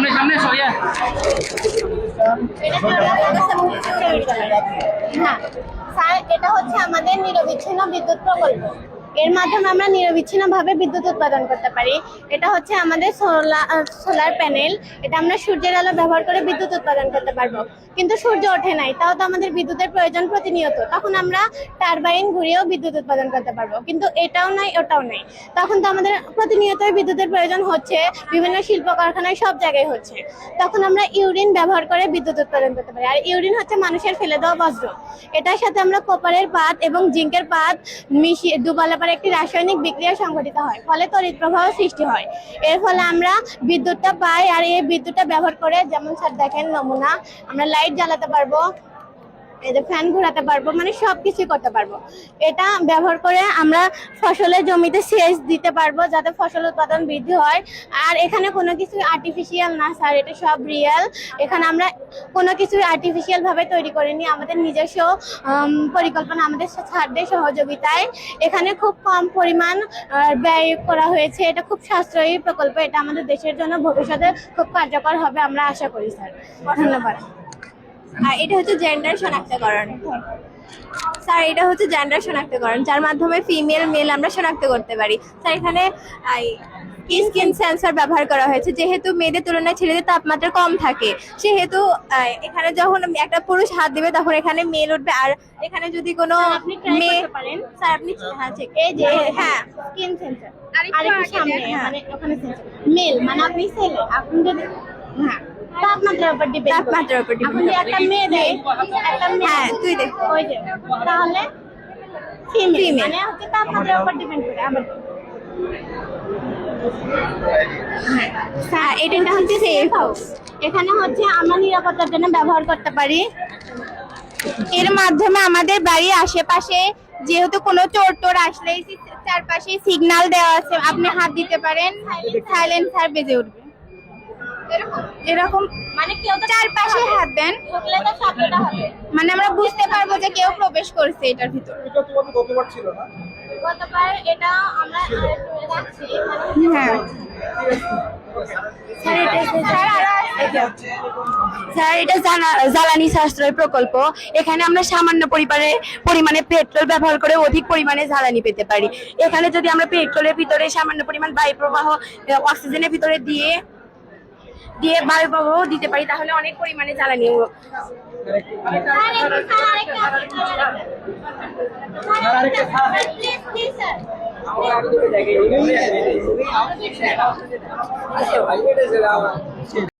সামনে সামনে সরিয়া হ্যাঁ স্যার, এটা হচ্ছে আমাদের নিরবিচ্ছিন্ন বিদ্যুৎ প্রকল্প। এর মাধ্যমে আমরা নিরবিচ্ছিন্নভাবে বিদ্যুৎ উৎপাদন করতে পারি। এটা হচ্ছে আমাদের সোলার প্যানেল। এটা আমরা সূর্যের আলো ব্যবহার করে বিদ্যুৎ উৎপাদন করতে পারবো। কিন্তু সূর্য ওঠে নাই, তাও তো আমাদের বিদ্যুতের প্রয়োজন প্রতিনিয়ত। তখন আমরা টারবাইন ঘুরিয়েও বিদ্যুৎ উৎপাদন করতে পারবো, কিন্তু এটাও নাই ওটাও নাই। তখন তো আমাদের প্রতিনিয়তই বিদ্যুতের প্রয়োজন হচ্ছে, বিভিন্ন শিল্প কারখানায় সব জায়গায় হচ্ছে। তখন আমরা ইউরিন ব্যবহার করে বিদ্যুৎ উৎপাদন করতে পারি। আর ইউরিন হচ্ছে মানুষের ফেলে দেওয়া বজ্র। এটার সাথে আমরা কপারের পাত এবং জিঙ্কের পাত মিশিয়ে ডুবালে পরে একটি রাসায়নিক বিক্রিয়া সংঘটিত হয়, ফলে তড়িৎ প্রবাহ সৃষ্টি হয়। এর ফলে আমরা বিদ্যুৎটা পাই। আর এই বিদ্যুৎটা ব্যবহার করে, যেমন স্যার দেখেন নমুনা, আমরা লাইট জ্বালাতে পারবো, এই যে ফ্যান ঘোরাতে পারবো, মানে সবকিছু করতে পারবো। এটা ব্যবহার করে আমরা ফসলের জমিতে সেচ দিতে পারবো, যাতে ফসল উৎপাদন বৃদ্ধি হয়। আর এখানে কোনো কিছু আর্টিফিশিয়াল না স্যার, এটা সব রিয়েল। এখানে আমরা কোনো কিছু আর্টিফিশিয়াল ভাবে তৈরি করিনি, আমাদের নিজস্ব পরিকল্পনা, আমাদের স্যারদের সহযোগিতায় এখানে খুব কম পরিমাণ ব্যয় করা হয়েছে। এটা খুব সাশ্রয়ী প্রকল্প। এটা আমাদের দেশের জন্য ভবিষ্যতে খুব কার্যকর হবে আমরা আশা করি স্যার। ধন্যবাদ। আর এটা হচ্ছে জেন্ডার শনাক্তকরণ। স্যার, এটা হচ্ছে জেন্ডার শনাক্তকরণ, যার মাধ্যমে ফিমেল মেল আমরা শনাক্ত করতে পারি। স্যার, এখানে স্কিন সেন্সর ব্যবহার করা হয়েছে। যেহেতু মেয়েদের তুলনায় ছেলেদের তাপমাত্রা কম থাকে, সেহেতু এখানে যখন একটা পুরুষ হাত দিবে তখন এখানে মেল উঠবে। আর এখানে যদি কোনো মেয়ে, স্যার আপনি হ্যাঁ ঠিক, এই যে হ্যাঁ স্কিন সেন্সর আরেকটু সামনে, মানে ওখানে সেন্সর মেল, মানে আপনি ছেলে, আপনি যদি হ্যাঁ তাপমাত্রার উপর ডিপেন্ড, তাপমাত্রার উপর আপনি একটা মেয়ে দেয়, একটা মেয়ে, হ্যাঁ তুই দেখ, ওই যে তাহলে ফিমেল, মানে হচ্ছে তাপমাত্রার উপর ডিপেন্ড করে। আবার হ্যাঁ এটা হচ্ছে সেফ হাউস। এখানে হচ্ছে আমরা নিরাপত্তার জন্য ব্যবহার করতে পারি। এর মাধ্যমে আমাদের বাড়ির আশেপাশে যেহেতু কোনো চোর টোর আসলে চারপাশে সিগন্যাল দেওয়া আছে, আপনি হাত দিতে পারেন, সাইলেন্সার বেজে উঠবে। এরকম মানে কেউ তো চারপাশে হাত দেন, ঢুকলে তো শব্দটা হবে, মানে আমরা বুঝতে পারবো যে কেউ প্রবেশ করছে এটার ভিতর। এটা তোমাদের গতবার ছিল না? গতবার এটা আমরা রাখছি। হ্যাঁ স্যার, এটা জ্বালানি সাশ্রয় প্রকল্প। এখানে আমরা সামান্য পরিমাণে পেট্রোল ব্যবহার করে অধিক পরিমাণে জ্বালানি পেতে পারি। এখানে যদি আমরা পেট্রোলের ভিতরে সামান্য পরিমাণ বায়ু প্রবাহ অক্সিজেনের ভিতরে দিয়ে বায়ু প্রবাহ দিতে পারি, তাহলে অনেক পরিমাণে জ্বালানি আরেকটা